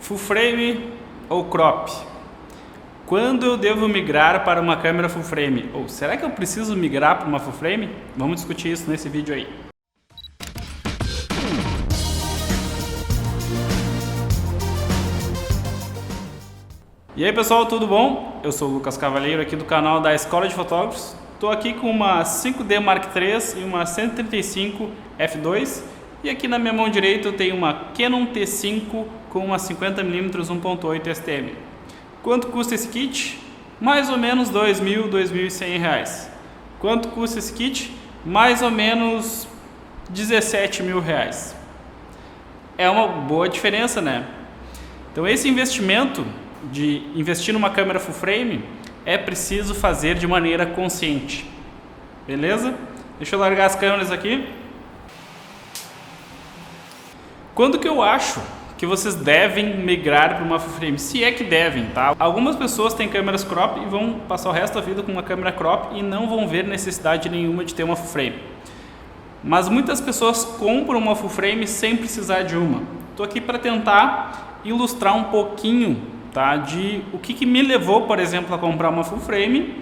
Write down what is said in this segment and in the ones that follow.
Full frame ou crop? Quando eu devo migrar para uma câmera full frame? Ou será que eu preciso migrar para uma full frame? Vamos discutir isso nesse vídeo aí. E aí pessoal, tudo bom? Eu sou o Lucas Cavalheiro aqui do canal da Escola de Fotógrafos. Estou aqui com uma 5D Mark III e uma 135 f2. E aqui na minha mão direita eu tenho uma Canon T5 com uma 50mm 1.8 STM. Quanto custa esse kit? Mais ou menos R$ 2.000, R$ 2.100. Quanto custa esse kit? Mais ou menos R$ 17.000. É uma boa diferença, né? Então esse investimento de investir numa câmera full frame é preciso fazer de maneira consciente. Beleza? Deixa eu largar as câmeras aqui. Quando que eu acho que vocês devem migrar para uma full frame? Se é que devem, tá? Algumas pessoas têm câmeras crop e vão passar o resto da vida com uma câmera crop e não vão ver necessidade nenhuma de ter uma full frame. Mas muitas pessoas compram uma full frame sem precisar de uma. Estou aqui para tentar ilustrar um pouquinho, tá, de o que me levou, por exemplo, a comprar uma full frame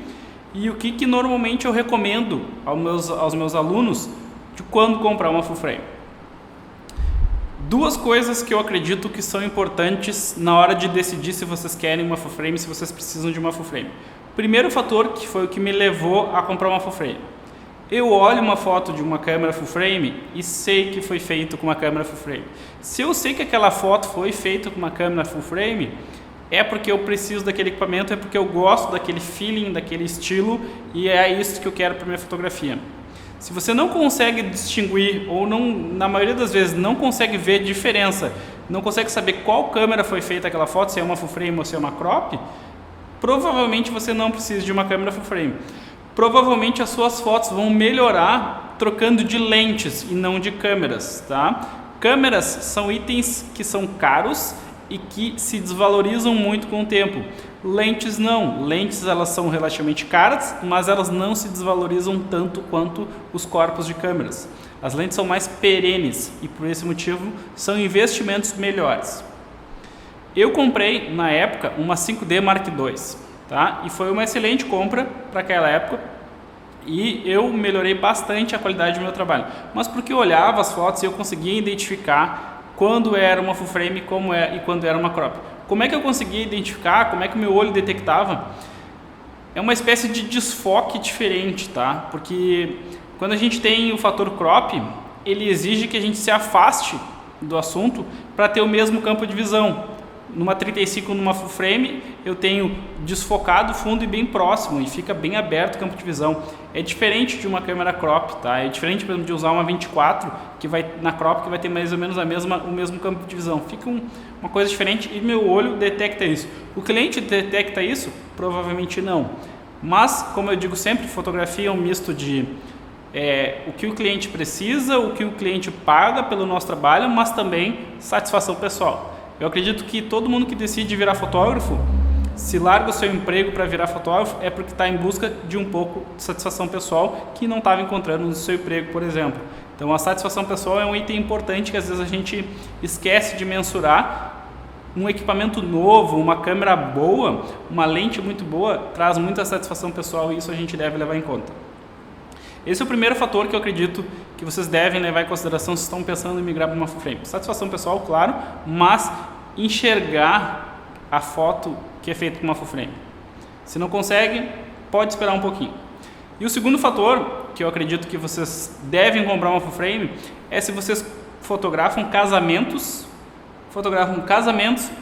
e o que normalmente eu recomendo aos meus alunos de quando comprar uma full frame. Duas coisas que eu acredito que são importantes na hora de decidir se vocês querem uma full frame, se vocês precisam de uma full frame. O primeiro fator, que foi o que me levou a comprar uma full frame. Eu olho uma foto de uma câmera full frame e sei que foi feito com uma câmera full frame. Se eu sei que aquela foto foi feita com uma câmera full frame, é porque eu preciso daquele equipamento, é porque eu gosto daquele feeling, daquele estilo, e é isso que eu quero para minha fotografia. Se você não consegue distinguir, ou não, na maioria das vezes não consegue ver diferença, não consegue saber qual câmera foi feita aquela foto, se é uma full frame ou se é uma crop, provavelmente você não precisa de uma câmera full frame. Provavelmente as suas fotos vão melhorar trocando de lentes e não de câmeras, tá? Câmeras são itens que são caros e que se desvalorizam muito com o tempo. Lentes não. Lentes elas são relativamente caras, mas elas não se desvalorizam tanto quanto os corpos de câmeras. As lentes são mais perenes e por esse motivo são investimentos melhores. Eu comprei na época uma 5D Mark II, tá? E foi uma excelente compra para aquela época e eu melhorei bastante a qualidade do meu trabalho. Mas porque eu olhava as fotos e eu conseguia identificar quando era uma full frame e quando era uma crop. Como é que eu conseguia identificar? Como é que o meu olho detectava? É uma espécie de desfoque diferente, tá? Porque quando a gente tem o fator crop, ele exige que a gente se afaste do assunto para ter o mesmo campo de visão. Numa 35, numa full frame, eu tenho desfocado fundo e bem próximo e fica bem aberto o campo de visão. É diferente de uma câmera crop, tá? É diferente, por exemplo, de usar uma 24 na crop que vai ter mais ou menos o mesmo campo de visão. Fica uma coisa diferente e meu olho detecta isso. O cliente detecta isso? Provavelmente não. Mas, como eu digo sempre, fotografia é um misto de o que o cliente precisa, o que o cliente paga pelo nosso trabalho, mas também satisfação pessoal. Eu acredito que todo mundo que decide virar fotógrafo, se larga o seu emprego para virar fotógrafo, é porque está em busca de um pouco de satisfação pessoal que não estava encontrando no seu emprego, por exemplo. Então a satisfação pessoal é um item importante que às vezes a gente esquece de mensurar. Um equipamento novo, uma câmera boa, uma lente muito boa, traz muita satisfação pessoal e isso a gente deve levar em conta. Esse é o primeiro fator que eu acredito que vocês devem levar em consideração se estão pensando em migrar para uma full frame. Satisfação pessoal, claro, mas enxergar a foto que é feita com uma full frame. Se não consegue, pode esperar um pouquinho. E o segundo fator que eu acredito que vocês devem comprar uma full frame é se vocês fotografam casamentos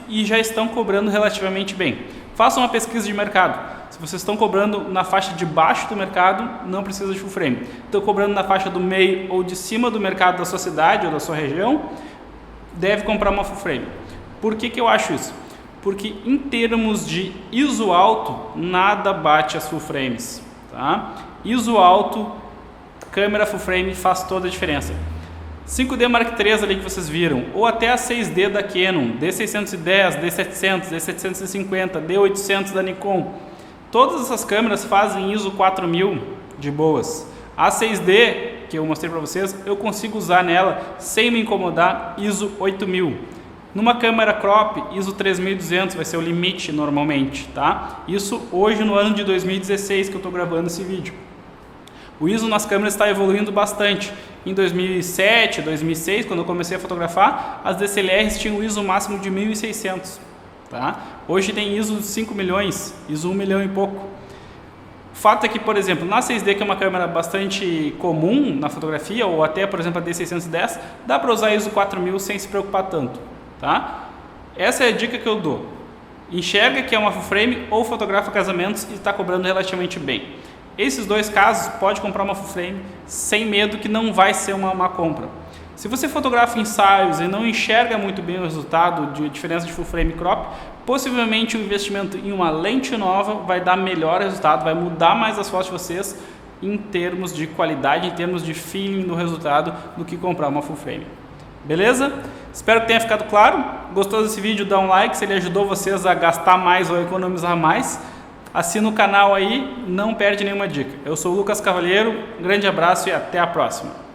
e já estão cobrando relativamente bem. Façam uma pesquisa de mercado. Se vocês estão cobrando na faixa de baixo do mercado, não precisa de full frame. Estão cobrando na faixa do meio ou de cima do mercado da sua cidade ou da sua região, deve comprar uma full frame. Por que eu acho isso? Porque em termos de ISO alto, nada bate as full frames, tá? ISO alto, câmera full frame faz toda a diferença. 5D Mark III ali que vocês viram, ou até a 6D da Canon, D610, D700, D750, D800 da Nikon. Todas essas câmeras fazem ISO 4000 de boas. A 6D, que eu mostrei para vocês, eu consigo usar nela sem me incomodar ISO 8000. Numa câmera crop, ISO 3200 vai ser o limite normalmente, tá? Isso hoje no ano de 2016 que eu estou gravando esse vídeo. O ISO nas câmeras está evoluindo bastante. Em 2007, 2006, quando eu comecei a fotografar, as DSLRs tinham o ISO máximo de 1600, tá? Hoje tem ISO de 5 milhões, ISO 1 milhão e pouco. O fato é que, por exemplo, na 6D, que é uma câmera bastante comum na fotografia, ou até, por exemplo, a D610, dá para usar ISO 4000 sem se preocupar tanto, tá? Essa é a dica que eu dou. Enxerga que é uma full frame ou fotografa casamentos e está cobrando relativamente bem. Esses dois casos, pode comprar uma full frame sem medo que não vai ser uma má compra. Se você fotografa ensaios e não enxerga muito bem o resultado de diferença de full frame e crop, possivelmente o investimento em uma lente nova vai dar melhor resultado, vai mudar mais as fotos de vocês em termos de qualidade, em termos de feeling do resultado, do que comprar uma full frame. Beleza? Espero que tenha ficado claro. Gostou desse vídeo? Dá um like se ele ajudou vocês a gastar mais ou economizar mais. Assina o canal aí, não perde nenhuma dica. Eu sou o Lucas Cavalheiro, um grande abraço e até a próxima.